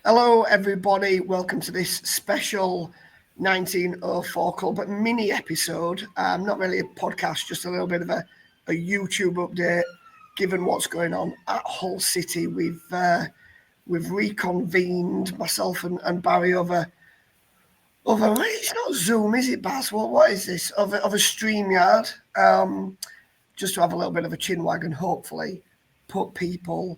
Hello, everybody. Welcome to this special 1904 Club mini episode. Not really a podcast, just a little bit of a YouTube update. Given what's going on at Hull City, we've reconvened myself and Barry over. It's not Zoom, is it, Baz? What is this? Of a StreamYard, just to have a little bit of a chinwag and hopefully put people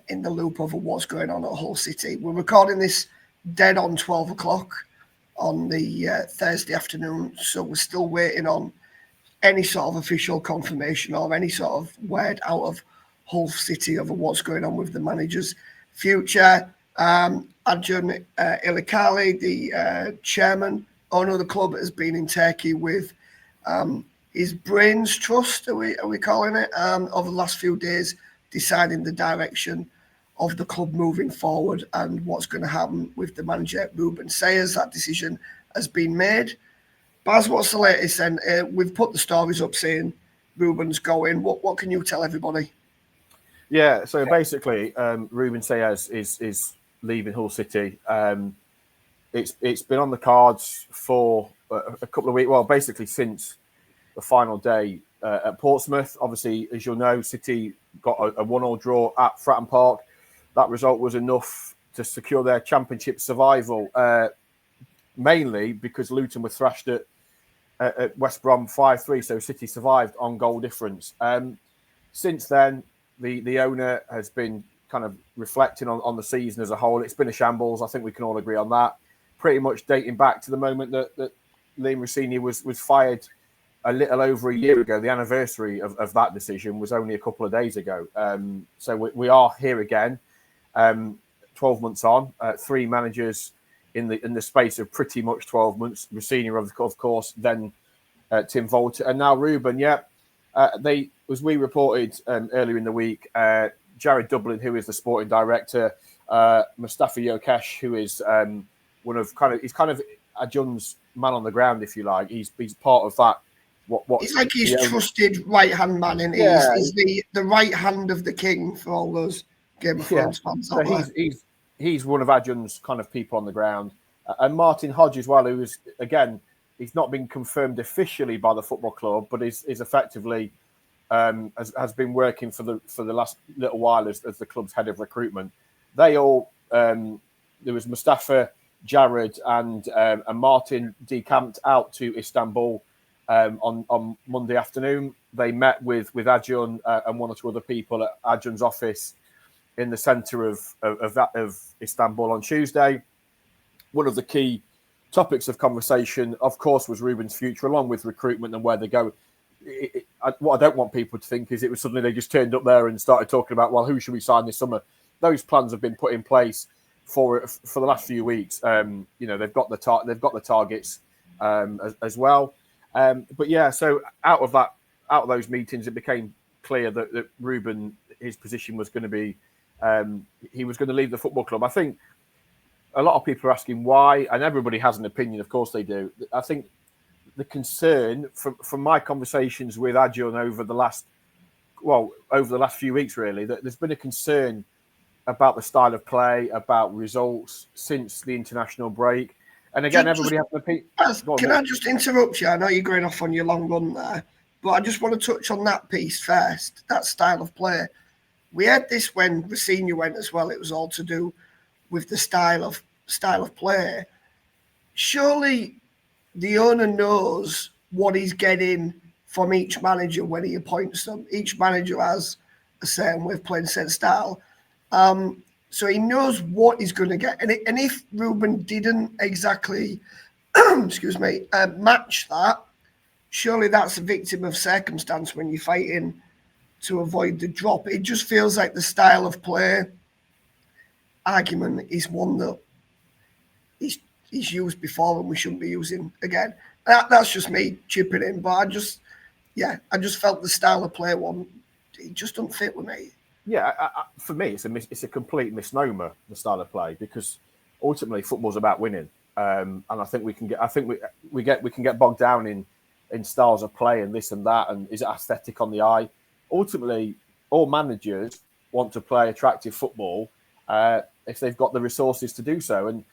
in the loop over what's going on at Hull City. We're recording this dead on 12 o'clock on the Thursday afternoon, so we're still waiting on any sort of official confirmation or any sort of word out of Hull City over what's going on with the manager's future. Acun Ilicali, the chairman, owner of the club, has been in Turkey with his Brains Trust, are we calling it, over the last few days, deciding the direction of the club moving forward and what's going to happen with the manager, Ruben Selles. That decision has been made. Baz, what's the latest then? We've put the stories up saying Ruben's going. What can you tell everybody? Yeah, so basically, Ruben Selles is leaving Hull City. It's been on the cards for a couple of weeks. Well, basically since the final day at Portsmouth. Obviously, as you'll know, City got a 1-1 draw at Fratton Park. That result was enough to secure their championship survival, mainly because Luton were thrashed at West Brom 5-3, so City survived on goal difference. Since then, the owner has been kind of reflecting on the season as a whole. It's been a shambles. I think we can all agree on that. Pretty much dating back to the moment that Liam Rossini was fired a little over a year ago. The anniversary of that decision was only a couple of days ago. So we are here again, 12 months on, 3 managers in the space of pretty much 12 months. Rossini, of course, then Tim Volter, and now Ruben. Yeah, as we reported earlier in the week, Jared Dublin, who is the sporting director, Mustafa Yokesh, who is he's kind of Acun's man on the ground, if you like. He's part of that. He's like his trusted right-hand man, and he's the right hand of the king for all those Game of Thrones fans. So he's one of Acun's kind of people on the ground. And Martin Hodge as well, who is, again, he's not been confirmed officially by the football club, but is effectively has been working for the last little while as the club's head of recruitment. They all there was Mustafa, Jared, and Martin decamped out to Istanbul on Monday afternoon. They met with Acun and 1 or 2 other people at Acun's office in the centre of Istanbul on Tuesday. One of the key topics of conversation, of course, was Ruben's future, along with recruitment and where they go. What I don't want people to think is it was suddenly they just turned up there and started talking about, well, who should we sign this summer? Those plans have been put in place for the last few weeks. They've got the targets as well. But yeah, so out of those meetings, it became clear that Ruben, his position was going to be, he was going to leave the football club. I think a lot of people are asking why, and everybody has an opinion. Of course they do. I think the concern from my conversations with Acun over the last few weeks, really, that there's been a concern about the style of play, about results since the international break. And again, everybody has an opinion. Can I just interrupt you? I know you're going off on your long run there, but I just want to touch on that piece first, that style of play. We had this when Rossini went as well. It was all to do with the style of play. Surely the owner knows what he's getting from each manager when he appoints them. Each manager has a certain way of playing, certain style. So he knows what he's going to get. And if Ruben didn't exactly, match that, surely that's a victim of circumstance when you're fighting to avoid the drop. It just feels like the style of play argument is one that he's used before and we shouldn't be using again. That's just me chipping in, but I just felt the style of play one, it just don't fit with me. Yeah, for me, it's a complete misnomer, the style of play, because ultimately football's about winning, and I think we can get bogged down in styles of play and this and that, and is it aesthetic on the eye? Ultimately, all managers want to play attractive football, if they've got the resources to do so. And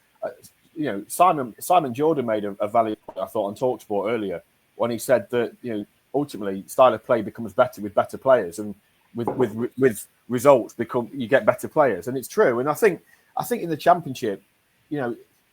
Simon Jordan made a valid point, I thought, on TalkSport earlier when he said that ultimately style of play becomes better with better players, and with results you get better players, and it's true. And I think in the Championship,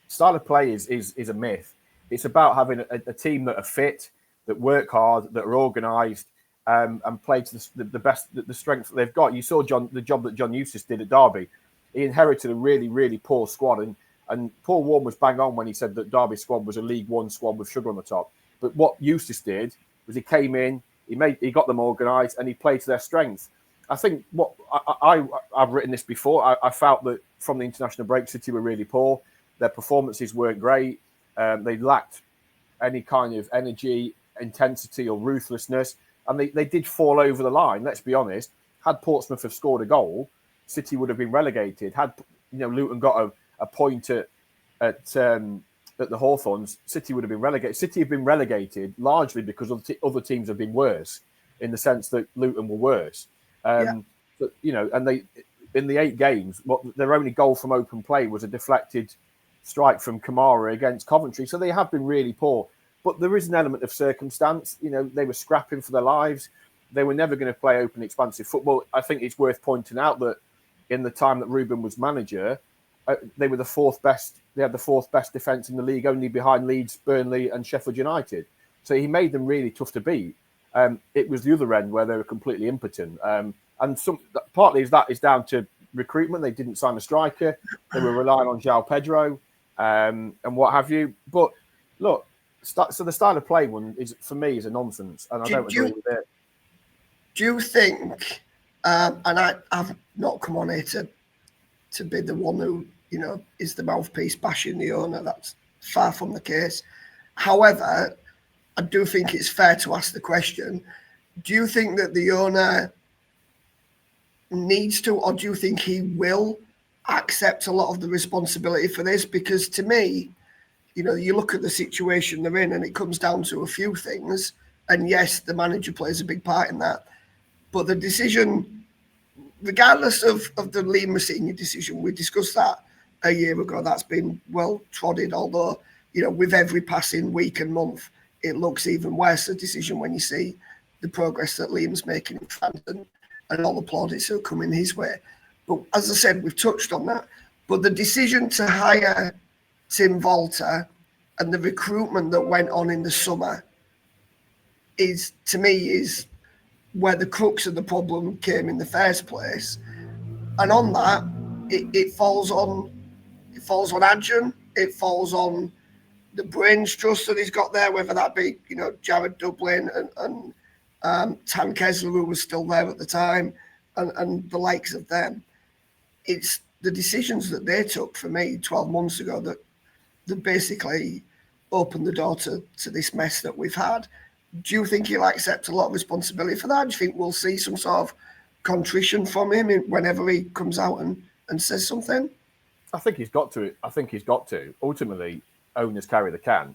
style of play is a myth. It's about having a team that are fit, that work hard, that are organised, and play to the strength that they've got. You saw the job that John Eustace did at Derby. He inherited a really, really poor squad, and Paul Warne was bang on when he said that Derby's squad was a League One squad with sugar on the top. But what Eustace did was he came in, he got them organised, and he played to their strengths. I think what I've written this before. I felt that from the international break, City were really poor. Their performances weren't great. They lacked any kind of energy, intensity, or ruthlessness, and they did fall over the line. Let's be honest. Had Portsmouth have scored a goal, City would have been relegated. Had Luton got a point at the Hawthorns, City would have been relegated. City have been relegated largely because other teams have been worse, in the sense that Luton were worse. But and they in the 8 games, their only goal from open play was a deflected strike from Kamara against Coventry. So they have been really poor. But there is an element of circumstance. They were scrapping for their lives. They were never going to play open, expansive football. I think it's worth pointing out that in the time that Ruben was manager, they were the 4th best. They had the 4th best defence in the league, only behind Leeds, Burnley, and Sheffield United. So he made them really tough to beat. It was the other end where they were completely impotent. And partly that is down to recruitment. They didn't sign a striker. They were relying on João Pedro and what have you. But look, so the style of play one for me is a nonsense, and I don't agree with it. Do you think? And I've not come on here to be the one who is the mouthpiece bashing the owner. That's far from the case. However, I do think it's fair to ask the question: do you think that the owner needs to, or do you think he will accept a lot of the responsibility for this? Because to me, you look at the situation they're in, and it comes down to a few things. And yes, the manager plays a big part in that. But the decision, regardless of the Liam Rosenior decision, we discussed that a year ago. That's been well trodden, although, with every passing week and month, it looks even worse, a decision, when you see the progress that Liam's making in France and all the plaudits that are coming his way. But as I said, we've touched on that. But the decision to hire Tim Volta and the recruitment that went on in the summer is where the crux of the problem came in the first place. And on that, it falls on Acun, it falls on the brains trust that he's got there, whether that be Jared Dublin and Tan Kessler, who was still there at the time, and the likes of them. It's the decisions that they took for me 12 months ago that basically opened the door to this mess that we've had. Do you think he'll accept a lot of responsibility for that? Do you think we'll see some sort of contrition from him whenever he comes out and says something? I think he's got to. Ultimately, owners carry the can.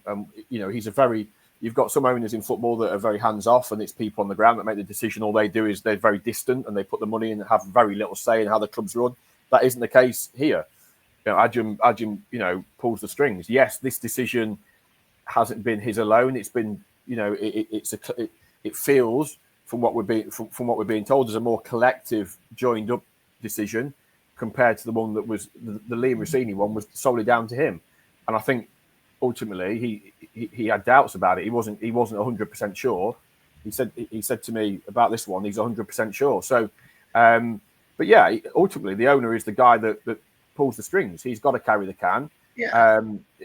You've got some owners in football that are very hands-off, and it's people on the ground that make the decision. All they do is they're very distant, and they put the money in and have very little say in how the club's run. That isn't the case here. Acun, pulls the strings. Yes, this decision hasn't been his alone. It's been, it feels from what we're being told as a more collective, joined up decision compared to the one that was the Liam Rosenior one was solely down to him. And I think ultimately he had doubts about it. He wasn't 100% sure. He said to me about this one, he's 100% sure. So, but yeah, ultimately the owner is the guy that pulls the strings. He's got to carry the can. Yeah.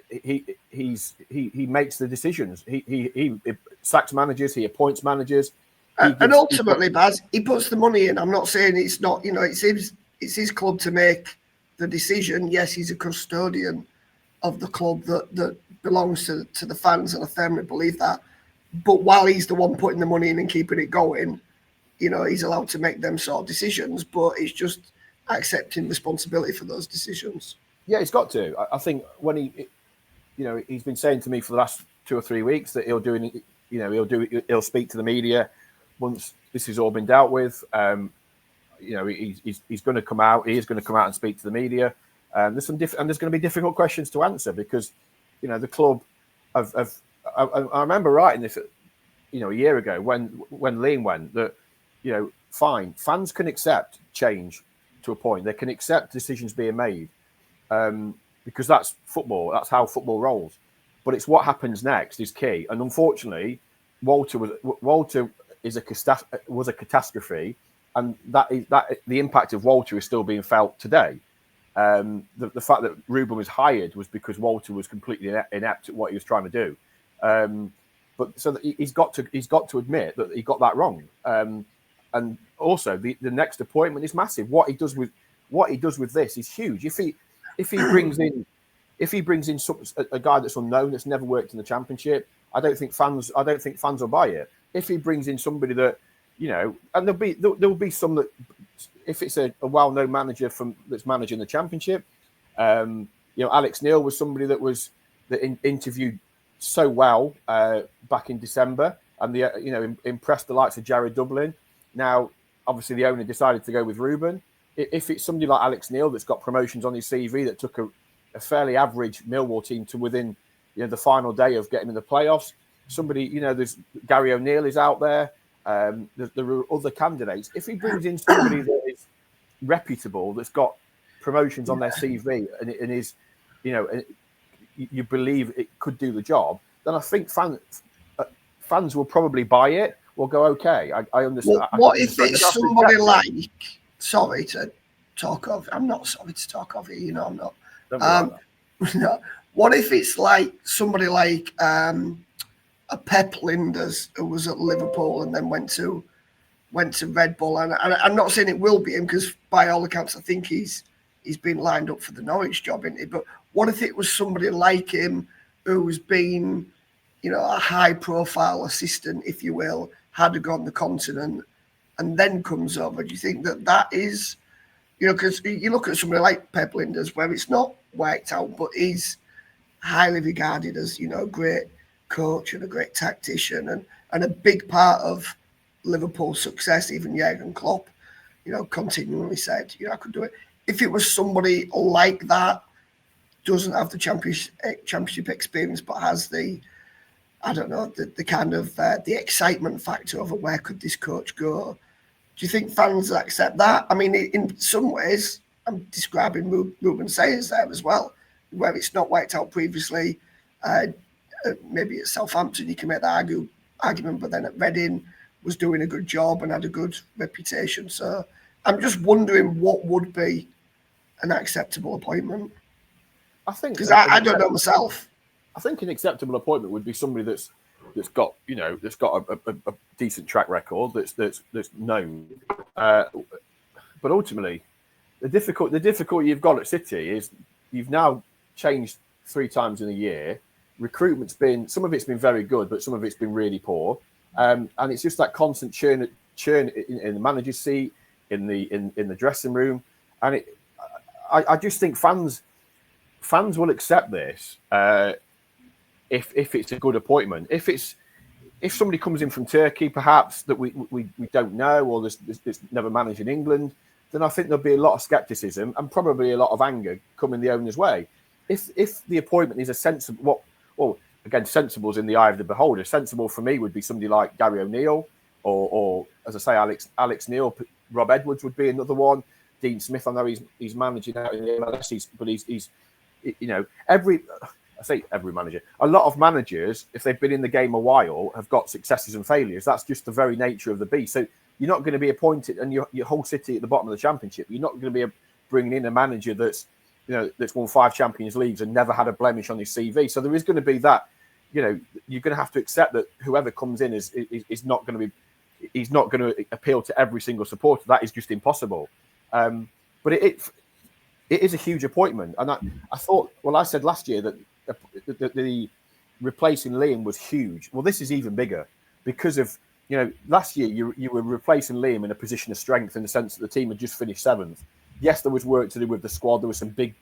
He makes the decisions. He sacks managers. He appoints managers. And ultimately, Baz, he puts the money in. I'm not saying it's not. It's his club to make the decision. Yes, he's a custodian of the club that belongs to the fans, and I firmly believe that. But while he's the one putting the money in and keeping it going, he's allowed to make them sort of decisions. But it's just accepting responsibility for those decisions. Yeah, he's got to. I think when he's been saying to me for the last 2 or 3 weeks that he'll speak to the media once this has all been dealt with. He's going to come out. He is going to come out and speak to the media. There's some and there's going to be difficult questions to answer because, the club I remember writing this, a year ago when Liam went that, fine, fans can accept change to a point. They can accept decisions being made because that's football. That's how football rolls. But it's what happens next is key. And unfortunately, Walter was a catastrophe, and that the impact of Walter is still being felt today. The fact that Ruben was hired was because Walter was completely inept at what he was trying to do. But so that he's got to admit that he got that wrong. And also the next appointment is massive. What he does with this is huge. If he brings in a guy that's unknown, that's never worked in the Championship, I don't think fans will buy it. If he brings in somebody that, and there'll be some that, if it's a well-known manager that's managing the Championship, Alex Neil was somebody that interviewed so well back in December, and impressed the likes of Jared Dublin. Now, obviously, the owner decided to go with Ruben. If it's somebody like Alex Neil that's got promotions on his CV, that took a fairly average Millwall team to within the final day of getting in the playoffs, somebody, there's Gary O'Neill is out there. There are other candidates. If he brings in somebody that is reputable, that's got promotions on their CV, and is, you believe it could do the job, then I think fans will probably buy it. Will go, okay, I understand. What if it's somebody like? Sorry to talk of. I'm not sorry to talk of it. I'm not. No. What if it's like somebody like a Pep Linders who was at Liverpool and then went to Red Bull, and I'm not saying it will be him because by all accounts I think he's been lined up for the Norwich job, isn't he? But what if it was somebody like him who's been, a high-profile assistant, if you will, had to go on the continent, and then comes over? Do you think that is, because you look at somebody like Pep Linders, where it's not worked out, but he's highly regarded as, a great coach and a great tactician, and a big part of Liverpool's success. Even Jurgen Klopp, continually said, I could do it. If it was somebody like that, doesn't have the championship experience, but has the kind of the excitement factor of where could this coach go? Do you think fans accept that? I mean, in some ways, I'm describing Ruben Selles there as well, where it's not worked out previously. Maybe at Southampton you can make that argument, but then at Reading was doing a good job and had a good reputation. So I'm just wondering what would be an acceptable appointment. I think because I don't know myself. I think an acceptable appointment would be somebody that's got a decent track record, that's known. But ultimately, the difficulty you've got at City is you've now changed 3 times in a year. Recruitment's been, some of it's been very good, but some of it's been really poor. And it's just that constant churn in the manager's seat, in the dressing room, and I just think fans will accept this if it's a good appointment. If somebody comes in from Turkey, perhaps that we don't know, or there's never managed in England, then I think there'll be a lot of scepticism and probably a lot of anger coming the owner's way. If the appointment is a sensible, well, again, sensible's in the eye of the beholder. Sensible for me would be somebody like Gary O'Neill, or as I say, Alex Neil. Rob Edwards would be another one. Dean Smith, I know he's managing out in the MLS, but he's every manager. A lot of managers, if they've been in the game a while, have got successes and failures. That's just the very nature of the beast. So you're not going to be appointed, and your whole City at the bottom of the Championship, you're not going to be bringing in a manager that's won 5 Champions Leagues and never had a blemish on his CV. So there is going to be that. You're going to have to accept that whoever comes in is not going to be. He's not going to appeal to every single supporter. That is just impossible. But it is a huge appointment, and I thought. Well, I said last year that the replacing Liam was huge. Well, this is even bigger because of last year you were replacing Liam in a position of strength in the sense that the team had just finished 7th. Yes, there was work to do with the squad. There were some big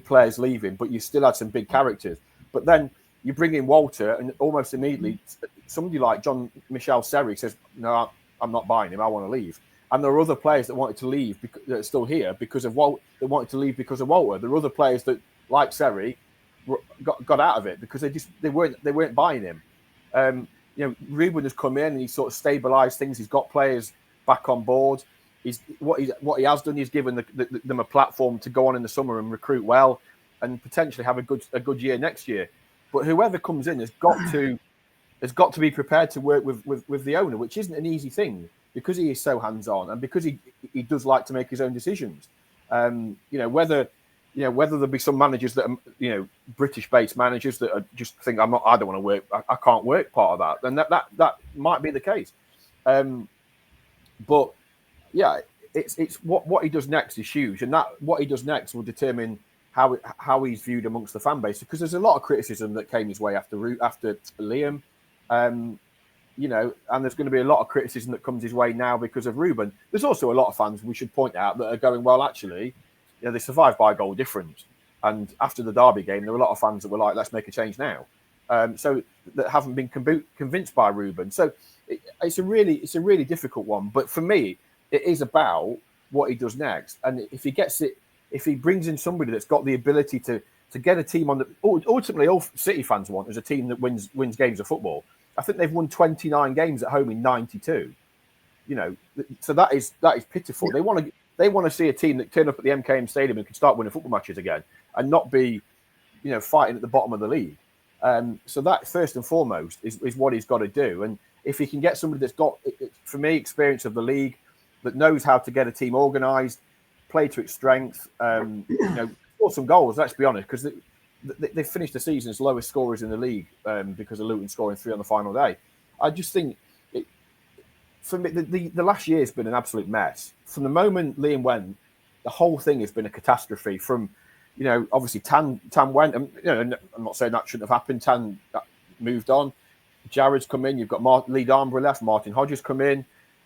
players leaving, but you still had some big characters. But then you bring in Walter, and almost immediately somebody like John Michel Seri says, "No, I'm not buying him. I want to leave." And there are other players that wanted to leave that are still here because of Walter. That wanted to leave because of Walter. There are other players that, like Seri, got out of it because they weren't buying him. Ruben has come in and he's sort of stabilised things. He's got players back on board. What he has done is given them a platform to go on in the summer and recruit well and potentially have a good year next year. But whoever comes in has got to be prepared to work with the owner, which isn't an easy thing because he is so hands-on and because he does like to make his own decisions. Whether there'll be some managers that are, British-based managers that are just think I don't want to work, I can't work part of that, then that might be the case. But yeah, it's what he does next is huge, and that what he does next will determine how he's viewed amongst the fan base. Because there's a lot of criticism that came his way after Liam, and there's going to be a lot of criticism that comes his way now because of Ruben. There's also a lot of fans we should point out that are going, well, actually, they survived by a goal difference. And after the Derby game, there were a lot of fans that were like, let's make a change now. So that haven't been convinced by Ruben. So it's a really difficult one. But for me, it is about what he does next. And if he brings in somebody that's got the ability to get a team on the ultimately all City fans want is a team that wins games of football. I think they've won 29 games at home in 92. So that is pitiful. They want to see a team that turn up at the MKM Stadium and can start winning football matches again and not be, fighting at the bottom of the league. So that first and foremost is what he's got to do. And if he can get somebody that's got, for me, experience of the league, that knows how to get a team organised, play to its strength, score some goals. Let's be honest, because they finished the season as lowest scorers in the league because of Luton scoring 3 on the final day. I just think, for me, the last year has been an absolute mess. From the moment Liam went, the whole thing has been a catastrophe. From, obviously Tan went, and I'm not saying that shouldn't have happened. Tan moved on. Jared's come in. You've got Lee Darnborough left. Martin Hodges come in.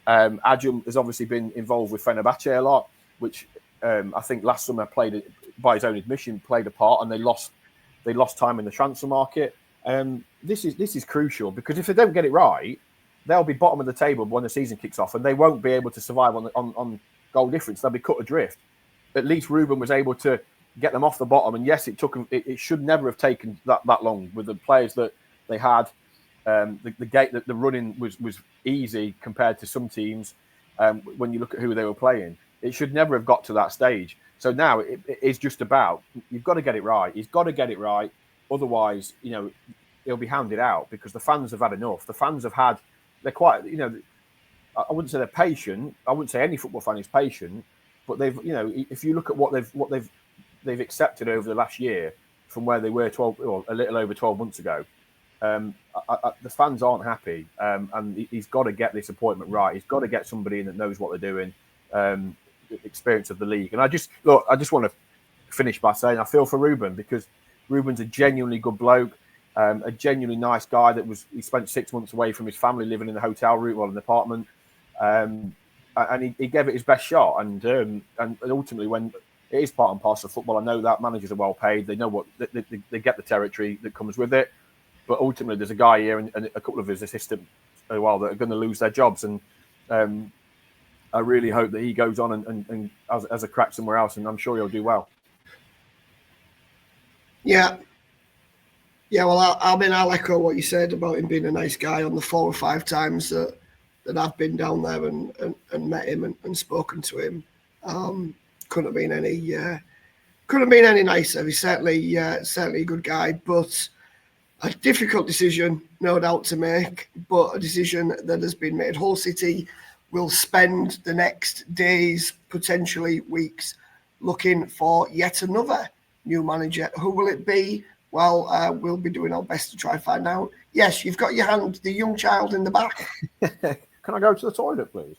Acun has obviously been involved with Fenerbahce a lot, which I think last summer played, by his own admission, played a part, and they lost time in the transfer market. This is crucial because if they don't get it right, they'll be bottom of the table when the season kicks off, and they won't be able to survive on goal difference. They'll be cut adrift. At least Ruben was able to get them off the bottom, and yes, it took them. It should never have taken that long with the players that they had. The running was easy compared to some teams. When you look at who they were playing, it should never have got to that stage. So now it is just about, you've got to get it right. He's got to get it right. Otherwise, he'll be hounded out because the fans have had enough. The fans have had, they're quite, I wouldn't say they're patient. I wouldn't say any football fan is patient, but they've, if you look at what they've accepted over the last year from where they were a little over 12 months ago, the fans aren't happy, and he's got to get this appointment right. He's got to get somebody in that knows what they're doing, experience of the league. And I just want to finish by saying I feel for Ruben because Ruben's a genuinely good bloke, a genuinely nice guy he spent 6 months away from his family living in a hotel room or an apartment, and he gave it his best shot. And ultimately, when it is part and parcel of football, I know that managers are well paid. They know what they get the territory that comes with it. But ultimately, there's a guy here and a couple of his assistants as well that are going to lose their jobs. And I really hope that he goes on and has a crack somewhere else. And I'm sure he'll do well. Yeah. Yeah, well, I'll echo what you said about him being a nice guy on the 4 or 5 times that I've been down there and met him and spoken to him. Couldn't have been any nicer. He's certainly a good guy, but a difficult decision, no doubt, to make, but a decision that has been made. Hull City will spend the next days, potentially weeks, looking for yet another new manager. Who will it be? Well, we'll be doing our best to try and find out. Yes, you've got your hand, the young child in the back. Can I go to the toilet, please?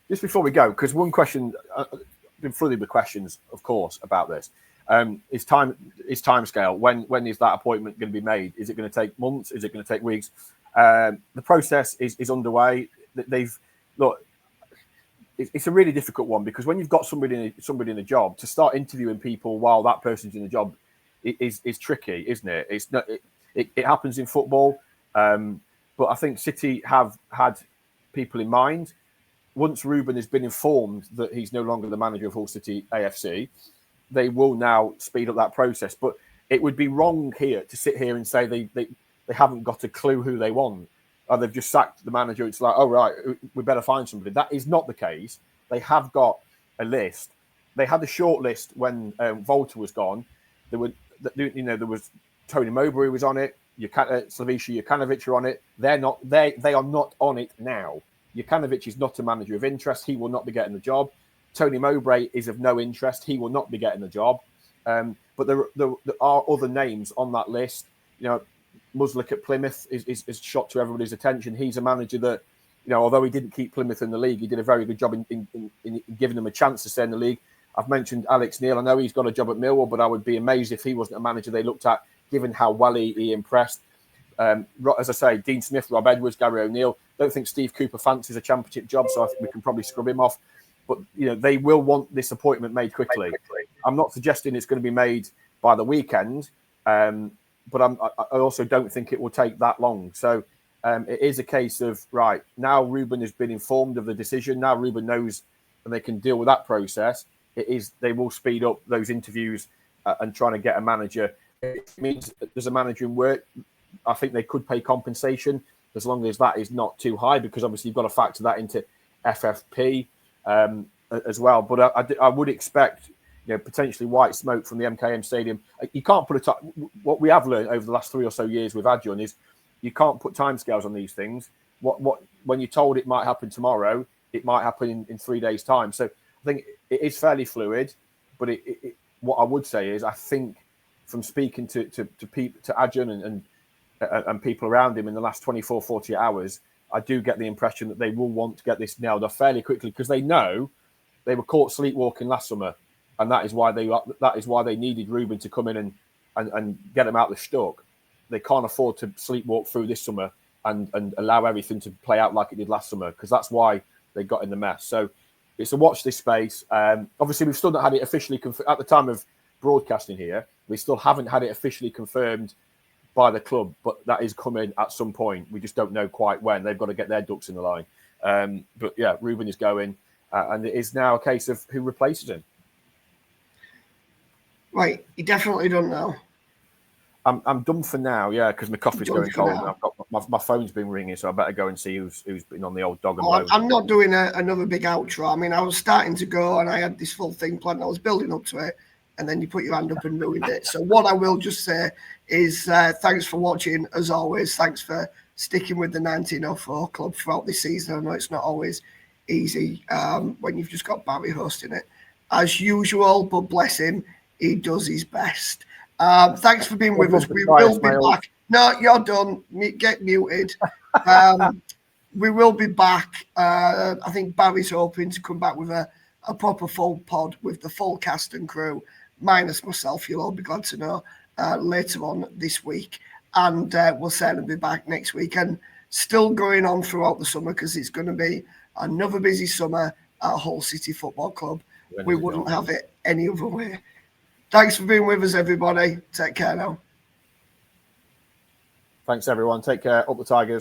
Just before we go, because one question, I've been flooded with questions, of course, about this. Is time scale? When is that appointment going to be made? Is it going to take months? Is it going to take weeks? The process is underway. It's a really difficult one because when you've got somebody in a job, to start interviewing people while that person's in the job is tricky, isn't it? It's not. It happens in football, but I think City have had people in mind. once Ruben has been informed that he's no longer the manager of Hull City AFC, they will now speed up that process. But it would be wrong here to sit here and say they haven't got a clue who they want, or they've just sacked the manager. It's like, oh, right, we better find somebody. That is not the case. They have got a list. They had a short list when Volta was gone. There was Tony Mowbray was on it. Slaviša Jokanovic are on it. They are not on it now. Jokanovic is not a manager of interest. He will not be getting the job. Tony Mowbray is of no interest. He will not be getting the job. But there are other names on that list. Muslik at Plymouth is shot to everybody's attention. He's a manager that, although he didn't keep Plymouth in the league, he did a very good job in giving them a chance to stay in the league. I've mentioned Alex Neil. I know he's got a job at Millwall, but I would be amazed if he wasn't a manager they looked at, given how well he impressed. As I say, Dean Smith, Rob Edwards, Gary O'Neill. Don't think Steve Cooper fancies a championship job, so I think we can probably scrub him off. But they will want this appointment made quickly. I'm not suggesting it's going to be made by the weekend, but I also don't think it will take that long. So it is a case of, right, now Ruben has been informed of the decision. Now Ruben knows and they can deal with that process. They will speed up those interviews and trying to get a manager. It means that there's a manager in work. I think they could pay compensation as long as that is not too high, because obviously you've got to factor that into FFP as well. But I would expect potentially white smoke from the MKM Stadium. You can't put what we have learned over the last 3 or so years with Acun is you can't put timescales on these things. When you're told it might happen tomorrow, it might happen in 3 days' time. So I think it is fairly fluid. But what I would say is I think from speaking to Acun and people around him in the last 24, 48 hours, I do get the impression that they will want to get this nailed off fairly quickly, because they know they were caught sleepwalking last summer, and that is why they needed Ruben to come in and get them out the stuck. They can't afford to sleepwalk through this summer and allow everything to play out like it did last summer, because that's why they got in the mess. So it's a watch this space. Obviously, we've still not had it officially confirmed at the time of broadcasting here. We still haven't had it officially confirmed by the club, but that is coming at some point. We just don't know quite when. They've got to get their ducks in the line. But yeah, Ruben is going, and it is now a case of who replaces him. Right, you definitely don't know. I'm done for now, yeah, because my coffee's going cold. And I've got my phone's been ringing, so I better go and see who's been on the old dog and bone. I'm not doing another big outro. I mean, I was starting to go, and I had this full thing planned. I was building up to it, and then you put your hand up and ruined it. So what I will just say is thanks for watching, as always. Thanks for sticking with the 1904 club throughout this season. I know it's not always easy when you've just got Barry hosting it, as usual, but bless him, he does his best. Thanks for being with us. We will be back. No, you're done. Get muted. We will be back. I think Barry's hoping to come back with a proper full pod with the full cast and crew, minus myself. You'll all be glad to know later on this week. And we'll certainly be back next week, and still going on throughout the summer, because it's going to be another busy summer at Hull City Football Club. We wouldn't have it any other way. Thanks for being with us, everybody. Take care now. Thanks, everyone. Take care. Up the Tigers.